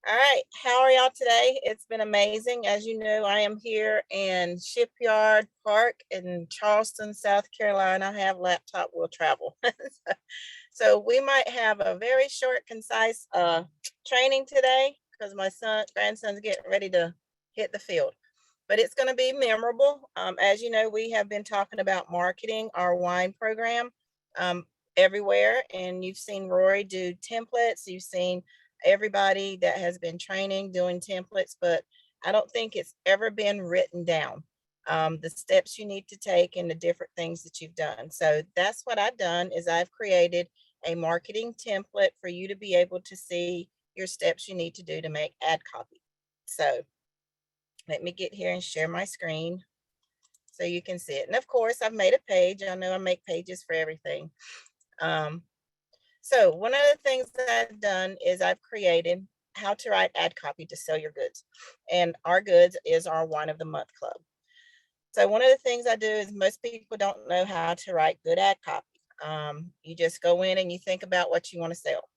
All right, how are y'all today? It's been amazing. As you know, I am here in Shipyard Park in Charleston, South Carolina. I have laptop will travel. So we might have a very short, concise training today because my grandson's getting ready to hit the field. But it's going to be memorable. As you know, we have been talking about marketing our wine program um, everywhere, and you've seen Rory do templates. You've seen everybody that has been training doing templates, but I don't think it's ever been written down. The steps you need to take and the different things that you've done. So that's what I've done is I've created a marketing template for you to be able to see your steps you need to do to make ad copy. So let me get here and share my screen so you can see it. And of course, I've made a page. I know I make pages for everything. Um, so one of the things that I've done is I've created how to write ad copy to sell your goods. And our goods is our Wine of the Month Club. So one of the things I do is most people don't know how to write good ad copy. You just go in and you think about what you want to sell.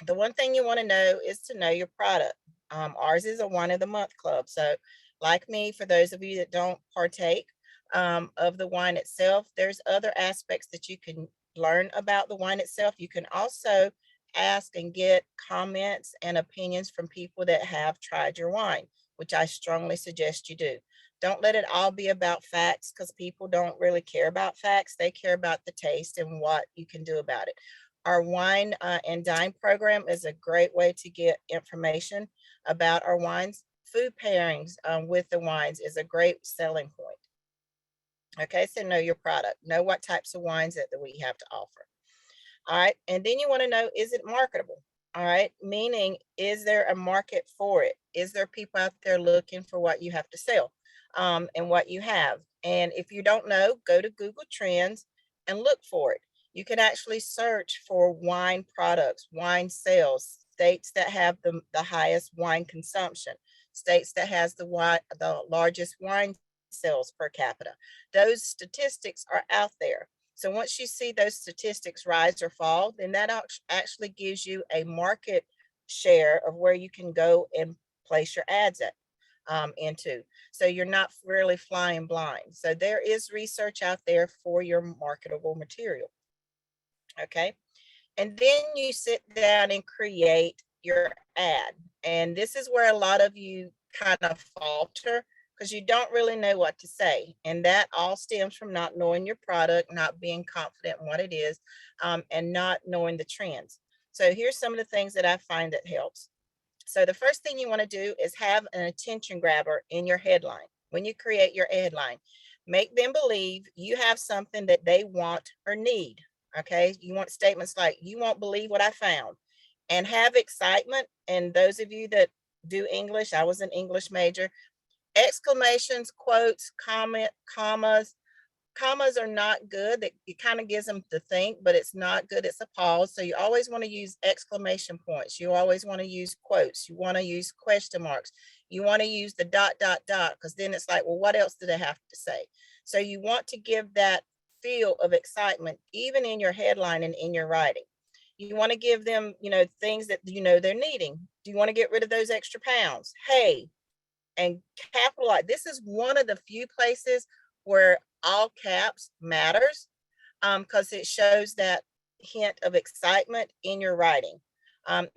The one thing you want to know is to know your product. Ours is a Wine of the Month Club. So like me, for those of you that don't partake of the wine itself, there's other aspects that you can learn about the wine itself. You can also ask and get comments and opinions from people that have tried your wine, which I strongly suggest you do. Don't let it all be about facts because people don't really care about facts. They care about the taste and what you can do about it. Our wine and dine program is a great way to get information about our wines. Food pairings with the wines is a great selling point. Okay, so know your product, know what types of wines that we have to offer. All right, and then you want to know, is it marketable? All right, meaning, is there a market for it? Is there people out there looking for what you have to sell and what you have? And if you don't know, go to Google Trends and look for it. You can actually search for wine products, wine sales, states that have the highest wine consumption, states that has the largest wine sales per capita. Those statistics are out there. So once you see those statistics rise or fall, then that actually gives you a market share of where you can go and place your ads at into. So you're not really flying blind. So there is research out there for your marketable material. Okay. And then you sit down and create your ad. And this is where a lot of you kind of falter because you don't really know what to say. And that all stems from not knowing your product, not being confident in what it is, and not knowing the trends. So here's some of the things that I find that helps. So the first thing you want to do is have an attention grabber in your headline. When you create your headline, make them believe you have something that they want or need. Okay. You want statements like, you won't believe what I found, and have excitement. And those of you that do English, I was an English major, exclamations, quotes, commas. Commas are not good. That it kind of gives them to think, but it's not good. It's a pause. So you always want to use exclamation points. You always want to use quotes. You want to use question marks. You want to use the dot, dot, dot, because then it's like, well, what else do they have to say? So you want to give that feel of excitement, even in your headline and in your writing. You want to give them, things that they're needing. Do you want to get rid of those extra pounds? Hey, and capitalize. This is one of the few places where all caps matters because it shows that hint of excitement in your writing.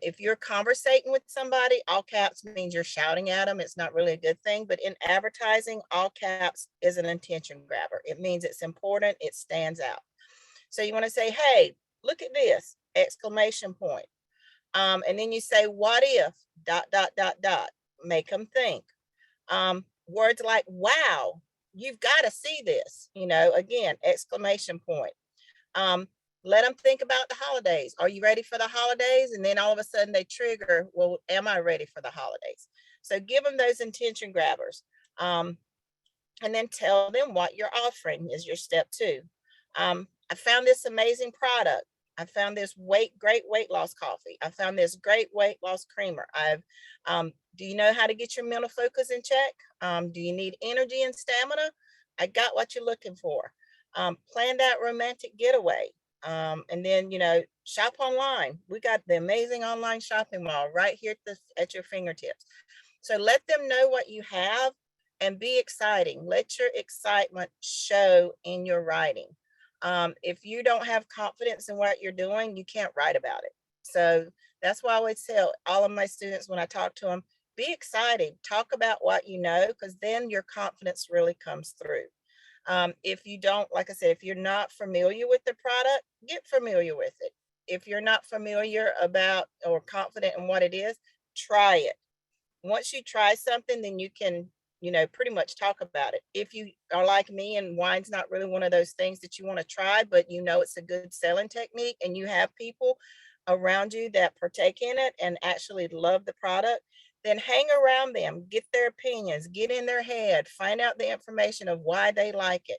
If you're conversating with somebody, all caps means you're shouting at them. It's not really a good thing. But in advertising, all caps is an attention grabber. It means it's important. It stands out. So you want to say, hey, look at this, exclamation point. And then you say, what if, dot, dot, dot, dot, make them think. Words like, wow, you've got to see this, again, exclamation point. Let them think about the holidays. Are you ready for the holidays? And then all of a sudden they trigger, well, am I ready for the holidays? So give them those intention grabbers. And then tell them what you're offering is your step two. I found this amazing product. I found this great weight loss coffee. I found this great weight loss creamer. Do you know how to get your mental focus in check? Do you need energy and stamina? I got what you're looking for. Plan that romantic getaway. And then, shop online. We got the amazing online shopping mall right here at your fingertips. So let them know what you have and be exciting. Let your excitement show in your writing. If you don't have confidence in what you're doing, you can't write about it. So that's why I always tell all of my students when I talk to them, be excited, talk about what you know, because then your confidence really comes through. If you don't, like I said, if you're not familiar with the product, get familiar with it. If you're not familiar about or confident in what it is, try it. Once you try something, then you can, pretty much talk about it. If you are like me and wine's not really one of those things that you want to try, but it's a good selling technique and you have people around you that partake in it and actually love the product, then hang around them, get their opinions, get in their head, find out the information of why they like it.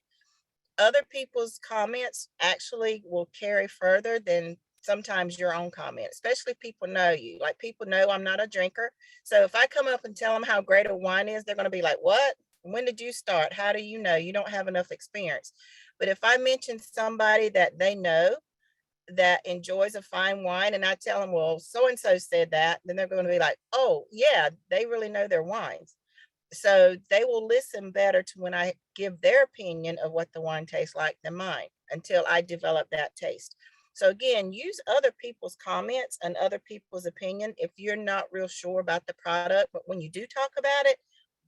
Other people's comments actually will carry further than sometimes your own comment, especially people know you. Like people know I'm not a drinker. So if I come up and tell them how great a wine is, they're going to be like, what? When did you start? How do you know? You don't have enough experience. But if I mention somebody that they know that enjoys a fine wine and I tell them, well, so and so said that, then they're going to be like, oh, yeah, they really know their wines. So they will listen better to when I give their opinion of what the wine tastes like than mine until I develop that taste. So again, use other people's comments and other people's opinion if you're not real sure about the product, but when you do talk about it,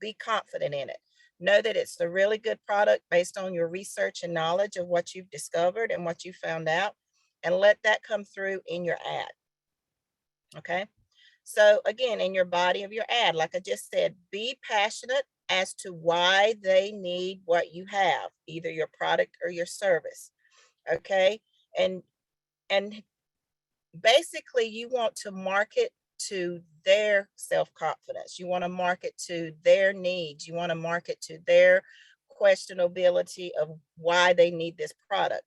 be confident in it. Know that it's a really good product based on your research and knowledge of what you've discovered and what you found out, and let that come through in your ad. Okay. So again, in your body of your ad, like I just said, be passionate as to why they need what you have, either your product or your service. Okay. And and basically you want to market to their self-confidence. You want to market to their needs. You want to market to their questionability of why they need this product.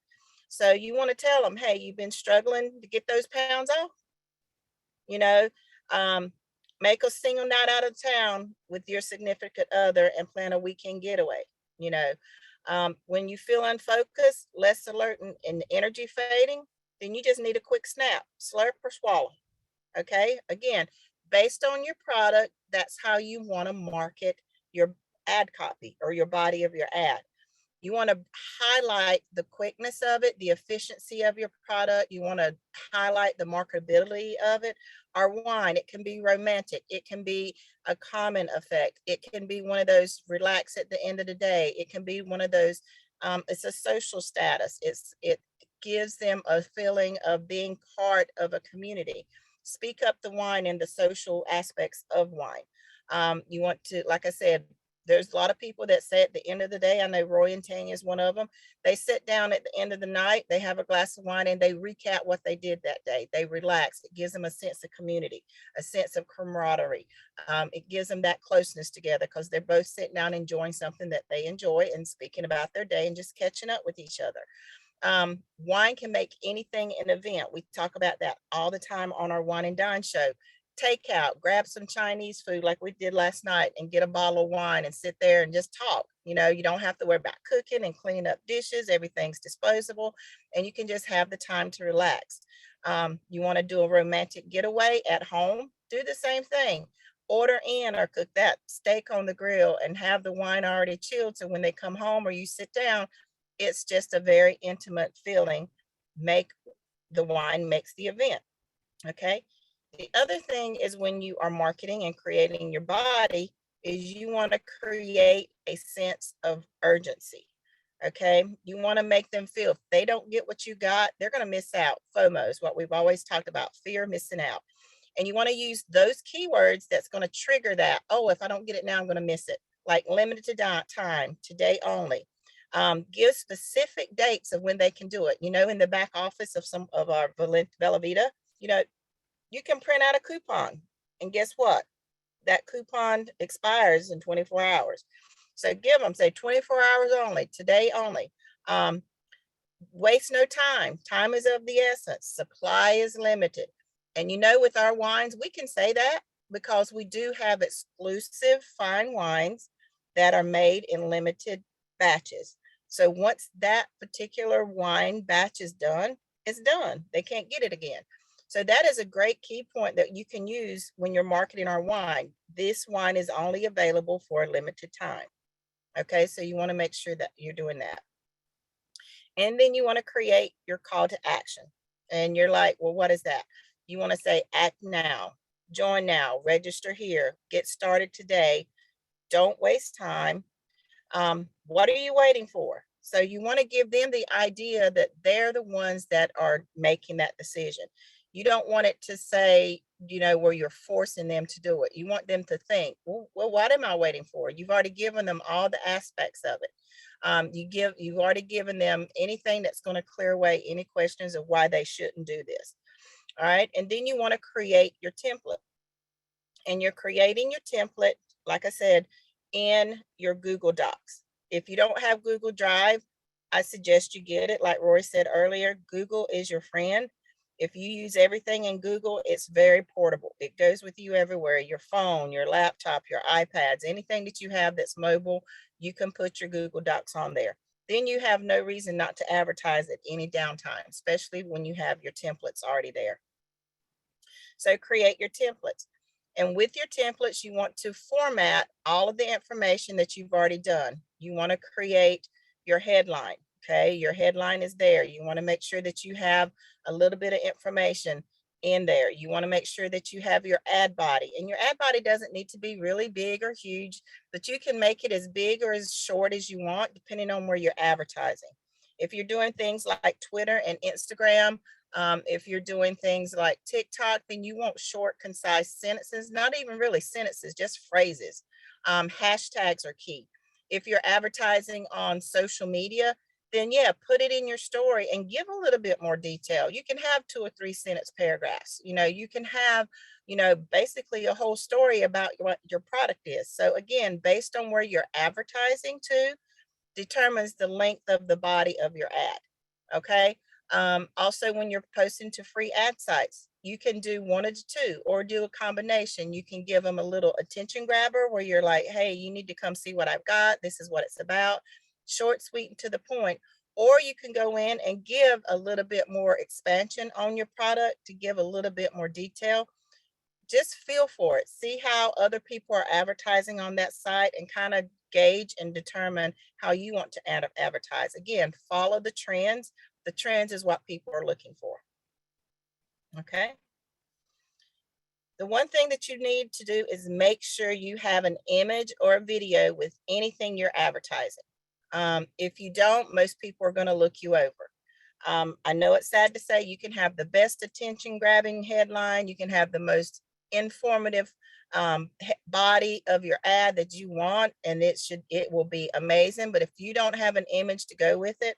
So you want to tell them, hey, you've been struggling to get those pounds off, you know, um, make a single night out of town with your significant other and plan a weekend getaway. You know, when you feel unfocused, less alert, and energy fading, then you just need a quick snap, slurp or swallow. Okay. Again, based on your product, that's how you want to market your ad copy or your body of your ad. You want to highlight the quickness of it, the efficiency of your product. You want to highlight the marketability of it. Our wine, it can be romantic. It can be a common effect. It can be one of those relax at the end of the day. It can be one of those, it's a social status. It gives them a feeling of being part of a community. Speak up the wine and the social aspects of wine. You want to, like I said, there's a lot of people that say at the end of the day, I know Roy and Tanya is one of them. They sit down at the end of the night, they have a glass of wine and they recap what they did that day. They relax. It gives them a sense of community, a sense of camaraderie. It gives them that closeness together because they're both sitting down enjoying something that they enjoy and speaking about their day and just catching up with each other. Wine can make anything an event. We talk about that all the time on our Wine and Dine show. Takeout, grab some Chinese food like we did last night and get a bottle of wine and sit there and just talk. You don't have to worry about cooking and cleaning up dishes. Everything's disposable and you can just have the time to relax. You want to do a romantic getaway at home, do the same thing. Order in or cook that steak on the grill and have the wine already chilled. So when they come home or you sit down, it's just a very intimate feeling. Make the wine makes the event. Okay. The other thing is when you are marketing and creating your body is you want to create a sense of urgency. Okay. You want to make them feel if they don't get what you got, they're going to miss out. FOMO is what we've always talked about, fear of missing out. And you want to use those keywords that's going to trigger that. Oh, if I don't get it now, I'm going to miss it. Like limited time, today only. Give specific dates of when they can do it. In the back office of some of our Bella Vita, you know, you can print out a coupon. And guess what? That coupon expires in 24 hours. So give them, say 24 hours only, today only. Waste no time. Time is of the essence. Supply is limited. And with our wines, we can say that because we do have exclusive fine wines that are made in limited batches. So once that particular wine batch is done, it's done. They can't get it again. So that is a great key point that you can use when you're marketing our wine. This wine is only available for a limited time. Okay, so you want to make sure that you're doing that. And then you want to create your call to action. And you're like, well, what is that? You want to say act now, join now, register here, get started today. Don't waste time. What are you waiting for? So you want to give them the idea that they're the ones that are making that decision. You don't want it to say, where you're forcing them to do it. You want them to think, well, what am I waiting for? You've already given them all the aspects of it. You've already given them anything that's going to clear away any questions of why they shouldn't do this. All right. And then you want to create your template. And you're creating your template, like I said, in your Google Docs. If you don't have Google Drive, I suggest you get it. Like Roy said earlier, Google is your friend. If you use everything in Google, it's very portable. It goes with you everywhere. Your phone, your laptop, your iPads, anything that you have that's mobile, you can put your Google Docs on there. Then you have no reason not to advertise at any downtime, especially when you have your templates already there. So create your templates. And with your templates, you want to format all of the information that you've already done. You want to create your headline. Okay, your headline is there. You want to make sure that you have a little bit of information in there. You want to make sure that you have your ad body. And your ad body doesn't need to be really big or huge, but you can make it as big or as short as you want, depending on where you're advertising. If you're doing things like Twitter and Instagram, if you're doing things like TikTok, then you want short, concise sentences, not even really sentences, just phrases. Hashtags are key. If you're advertising on social media, then yeah, put it in your story and give a little bit more detail. You can have 2 or 3 sentence paragraphs. You can have, basically a whole story about what your product is. So again, based on where you're advertising to, determines the length of the body of your ad. Okay. Also, when you're posting to free ad sites, you can do one of the two or do a combination. You can give them a little attention grabber where you're like, hey, you need to come see what I've got. This is what it's about. Short, sweet, and to the point. Or you can go in and give a little bit more expansion on your product to give a little bit more detail. Just feel for it. See how other people are advertising on that site and kind of gauge and determine how you want to advertise. Again, follow the trends. The trends is what people are looking for. Okay. The one thing that you need to do is make sure you have an image or a video with anything you're advertising. If you don't, most people are going to look you over. I know it's sad to say you can have the best attention grabbing headline. You can have the most informative body of your ad that you want, and it will be amazing. But if you don't have an image to go with it,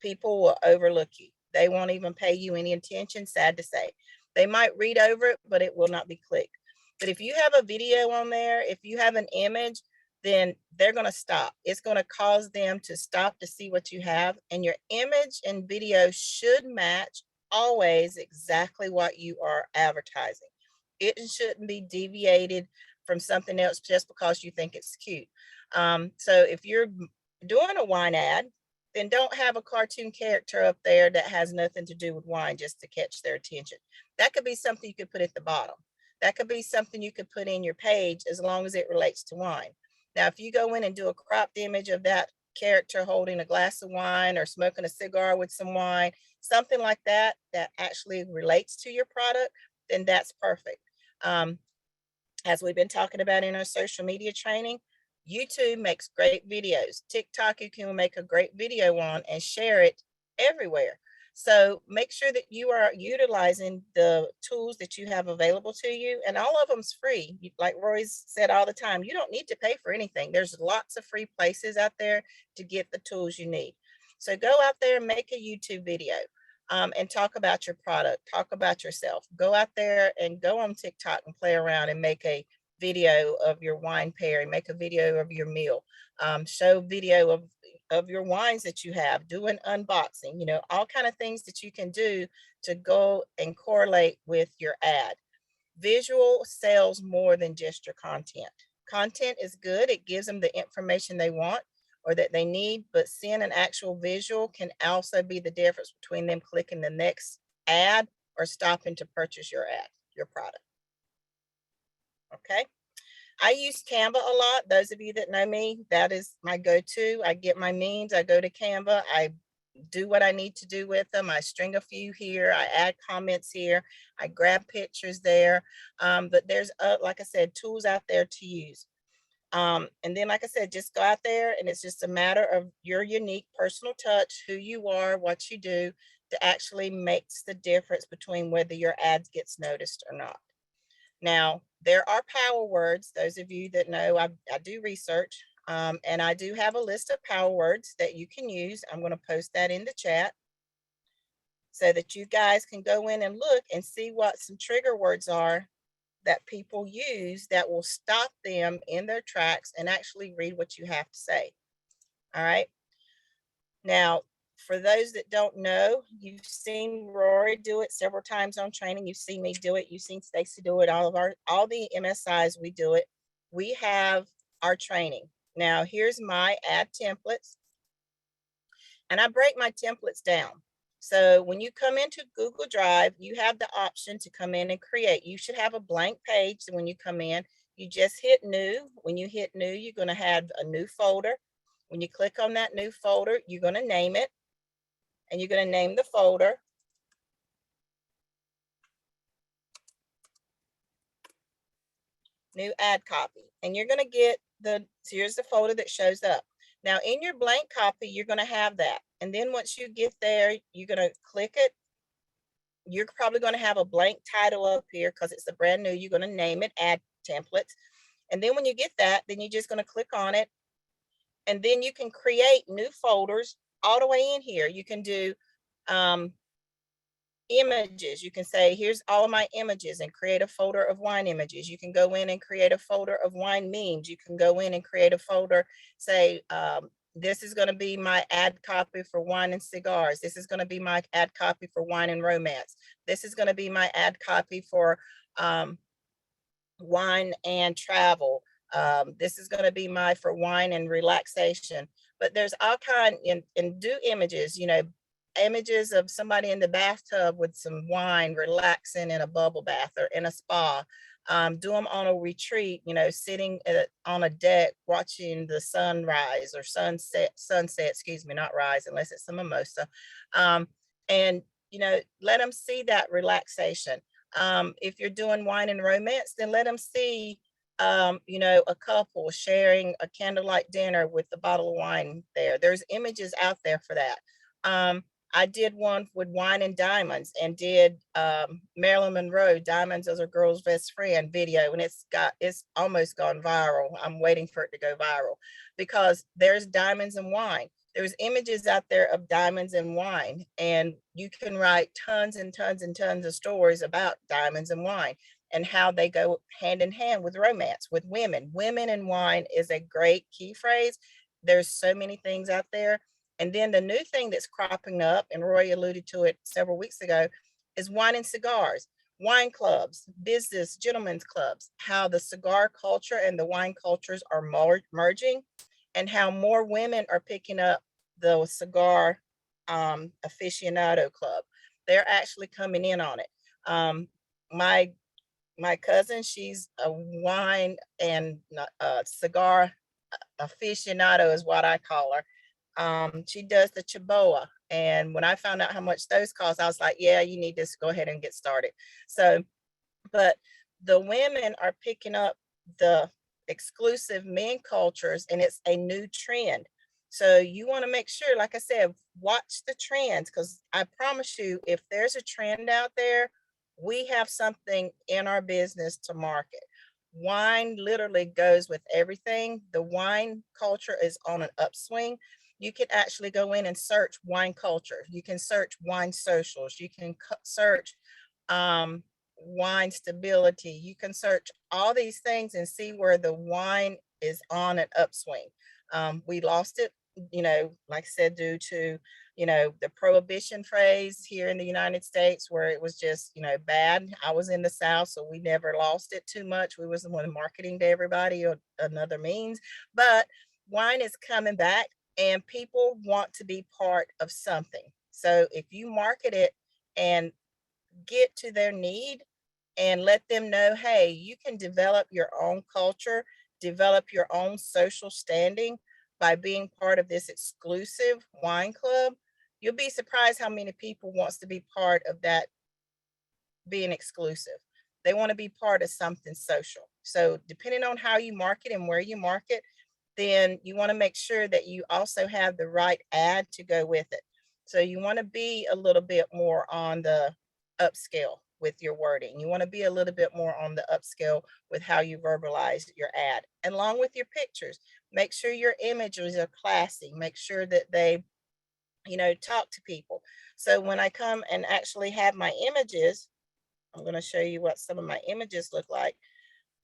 people will overlook you. They won't even pay you any attention, sad to say. They might read over it, but it will not be clicked. But if you have a video on there, if you have an image, then they're going to stop. It's going to cause them to stop to see what you have. And your image and video should match always exactly what you are advertising. It shouldn't be deviated from something else just because you think it's cute. So if you're doing a wine ad, then don't have a cartoon character up there that has nothing to do with wine just to catch their attention. That could be something you could put at the bottom. That could be something you could put in your page as long as it relates to wine. Now, if you go in and do a cropped image of that character holding a glass of wine or smoking a cigar with some wine, something like that, that actually relates to your product, then that's perfect. As we've been talking about in our social media training, YouTube makes great videos. TikTok, you can make a great video on and share it everywhere. So make sure that you are utilizing the tools that you have available to you, and all of them's free. Like Roy's said all the time, you don't need to pay for anything. There's lots of free places out there to get the tools you need. So go out there and make a YouTube video. And talk about your product, talk about yourself. Go out there and go on TikTok and play around and make a video of your wine pairing, make a video of your meal, show video of your wines that you have, do an unboxing, all kind of things that you can do to go and correlate with your ad. Visual sells more than just your content. Content is good. It gives them the information they want. or that they need, but seeing an actual visual can also be the difference between them clicking the next ad or stopping to purchase your product. Okay. I use Canva a lot. Those of you that know me, that is my go-to. I get my memes, I go to Canva, I do what I need to do with them. I string a few here, I add comments here, I grab pictures there. But there's, like I said, tools out there to use. And then, like I said, just go out there and it's just a matter of your unique personal touch, who you are, what you do, to actually makes the difference between whether your ads gets noticed or not. Now, there are power words. Those of you that know, I do research, and I do have a list of power words that you can use. I'm going to post that in the chat so that you guys can go in and look and see what some trigger words are that people use that will stop them in their tracks and actually read what you have to say. All right. Now, for those that don't know, you've seen Rory do it several times on training. You've seen me do it. You've seen Stacy do it. All the MSIs, we do it. We have our training. Now, here's my ad templates. And I break my templates down. So when you come into Google Drive, you have the option to come in and create. You should have a blank page. So when you come in, you just hit new. When you hit new, you're going to have a new folder. When you click on that new folder, you're going to name it. And you're going to name the folder new ad copy. And you're going to get so here's the folder that shows up. Now in your blank copy, you're going to have that. And then once you get there, you're going to click it. You're probably going to have a blank title up here because it's a brand new. You're going to name it ad templates. And then when you get that, then you're just going to click on it. And then you can create new folders all the way in here. You can do images. You can say, here's all of my images and create a folder of wine images. You can go in and create a folder of wine memes. You can go in and create a folder, say, this is going to be my ad copy for wine and cigars. This is going to be my ad copy for wine and romance. This is going to be my ad copy for wine and travel. This is going to be my for wine and relaxation. But there's all kind, and do images, images of somebody in the bathtub with some wine relaxing in a bubble bath or in a spa. Do them on a retreat, sitting on a deck watching the sunrise or sunset, excuse me, not rise unless it's a mimosa. And let them see that relaxation. If you're doing wine and romance, then let them see a couple sharing a candlelight dinner with a bottle of wine there. There's images out there for that. I did one with wine and diamonds and did Marilyn Monroe, Diamonds as a Girl's Best Friend video. And it's almost gone viral. I'm waiting for it to go viral because there's diamonds and wine. There's images out there of diamonds and wine, and you can write tons and tons and tons of stories about diamonds and wine and how they go hand in hand with romance, with women. Women and wine is a great key phrase. There's so many things out there. And then the new thing that's cropping up, and Roy alluded to it several weeks ago, is wine and cigars, wine clubs, business, gentlemen's clubs, how the cigar culture and the wine cultures are merging, and how more women are picking up the cigar aficionado club. They're actually coming in on it. My cousin, she's a wine and cigar aficionado is what I call her. She does the Chaboa. And when I found out how much those cost, I was like, yeah, you need to go ahead and get started. So, but the women are picking up the exclusive men cultures, and it's a new trend. So you want to make sure, like I said, watch the trends, because I promise you, if there's a trend out there, we have something in our business to market. Wine literally goes with everything. The wine culture is on an upswing. You can actually go in and search wine culture. You can search wine socials. You can search wine stability. You can search all these things and see where the wine is on an upswing. We lost it, like I said, due to, the prohibition phrase here in the United States, where it was just, bad. I was in the South, so we never lost it too much. We was the one marketing to everybody or another means. But wine is coming back and people want to be part of something. So if you market it and get to their need and let them know, hey, you can develop your own culture, develop your own social standing by being part of this exclusive wine club, you'll be surprised how many people wants to be part of that being exclusive. They want to be part of something social. So depending on how you market and where you market, then you want to make sure that you also have the right ad to go with it. So you want to be a little bit more on the upscale with your wording. You want to be a little bit more on the upscale with how you verbalize your ad, and along with your pictures. Make sure your images are classy. Make sure that they, talk to people. So when I come and actually have my images, I'm going to show you what some of my images look like.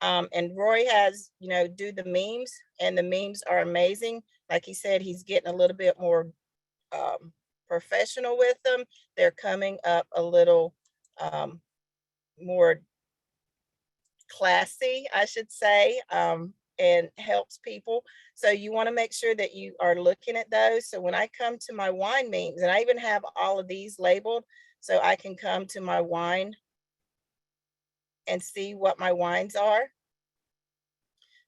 And Roy has, do the memes, and the memes are amazing. Like he said, he's getting a little bit more professional with them. They're coming up a little more classy, I should say, and helps people. So you want to make sure that you are looking at those. So when I come to my wine memes, and I even have all of these labeled, so I can come to my wine and see what my wines are.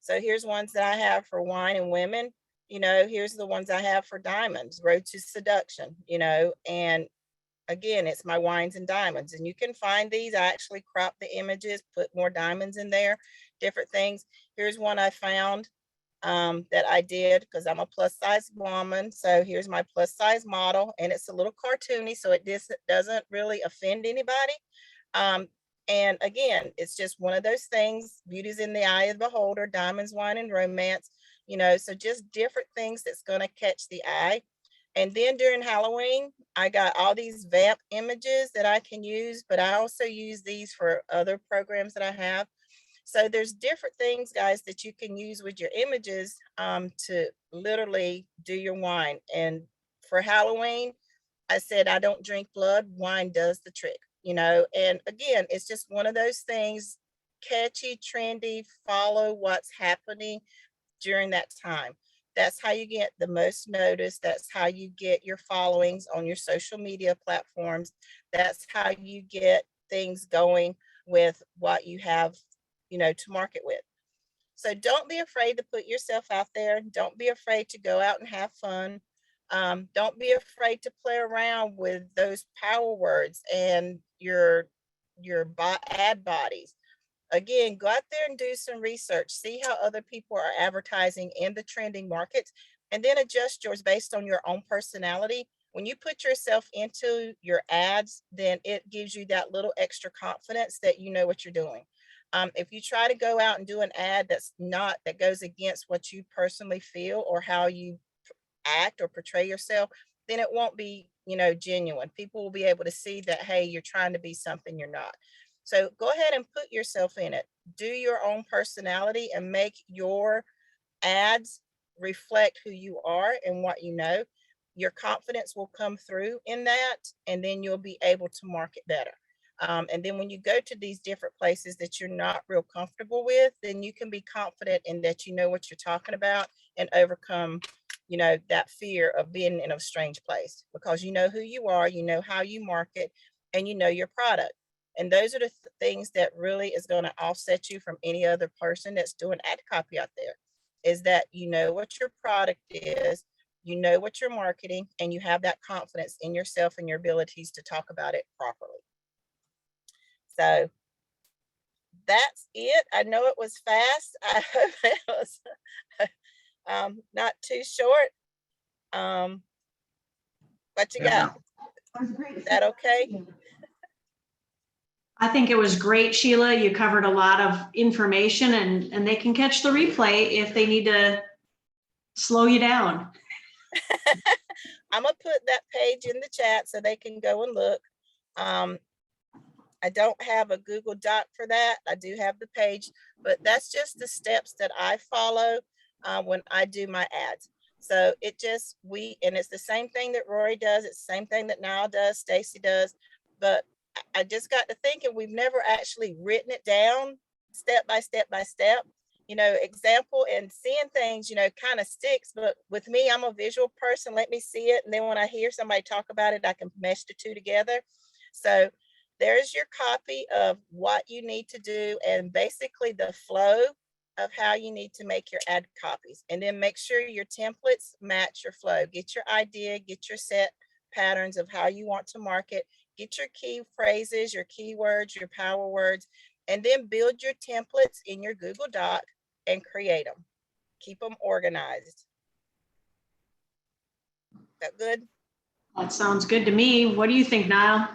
So here's ones that I have for wine and women. Here's the ones I have for diamonds, Road to Seduction, and again, it's my wines and diamonds. And you can find these. I actually crop the images, put more diamonds in there, different things. Here's one I found that I did because I'm a plus size woman. So here's my plus size model, and it's a little cartoony, so it doesn't really offend anybody. And again, it's just one of those things. Beauty's in the eye of the beholder, diamonds, wine, and romance, so just different things that's going to catch the eye. And then during Halloween, I got all these vamp images that I can use, but I also use these for other programs that I have. So there's different things, guys, that you can use with your images to literally do your wine. And for Halloween, I said, I don't drink blood. Wine does the trick, and again, it's just one of those things, catchy, trendy, follow what's happening during that time. That's how you get the most notice. That's how you get your followings on your social media platforms. That's how you get things going with what you have, to market with. So don't be afraid to put yourself out there. Don't be afraid to go out and have fun. Don't be afraid to play around with those power words and your ad bodies. Again, go out there and do some research. See how other people are advertising in the trending markets, and then adjust yours based on your own personality. When you put yourself into your ads, then it gives you that little extra confidence that you know what you're doing. If you try to go out and do an ad that goes against what you personally feel or how you act or portray yourself, then it won't be, genuine. People will be able to see that, hey, you're trying to be something you're not. So go ahead and put yourself in it. Do your own personality and make your ads reflect who you are and what you know. Your confidence will come through in that, and then you'll be able to market better. And then when you go to these different places that you're not real comfortable with, then you can be confident in that you know what you're talking about and overcome, that fear of being in a strange place, because you know who you are, you know how you market, and you know your product. And those are the things that really is going to offset you from any other person that's doing ad copy out there, is that you know what your product is, you know what you're marketing, and you have that confidence in yourself and your abilities to talk about it properly. So that's it. I know it was fast. I hope it was not too short. What you got? Is that okay? I think it was great, Sheila. You covered a lot of information, and they can catch the replay if they need to slow you down. I'm going to put that page in the chat so they can go and look. I don't have a Google Doc for that. I do have the page, but that's just the steps that I follow when I do my ads. So and it's the same thing that Rory does. It's the same thing that Niall does, Stacy does. But I just got to thinking, we've never actually written it down step by step by step. example, and seeing things, kind of sticks. But with me, I'm a visual person. Let me see it. And then when I hear somebody talk about it, I can mesh the two together. So there's your copy of what you need to do and basically the flow of how you need to make your ad copies. And then make sure your templates match your flow. Get your idea, get your set patterns of how you want to market, get your key phrases, your keywords, your power words, and then build your templates in your Google Doc and create them. Keep them organized. That good? That sounds good to me. What do you think, Niall?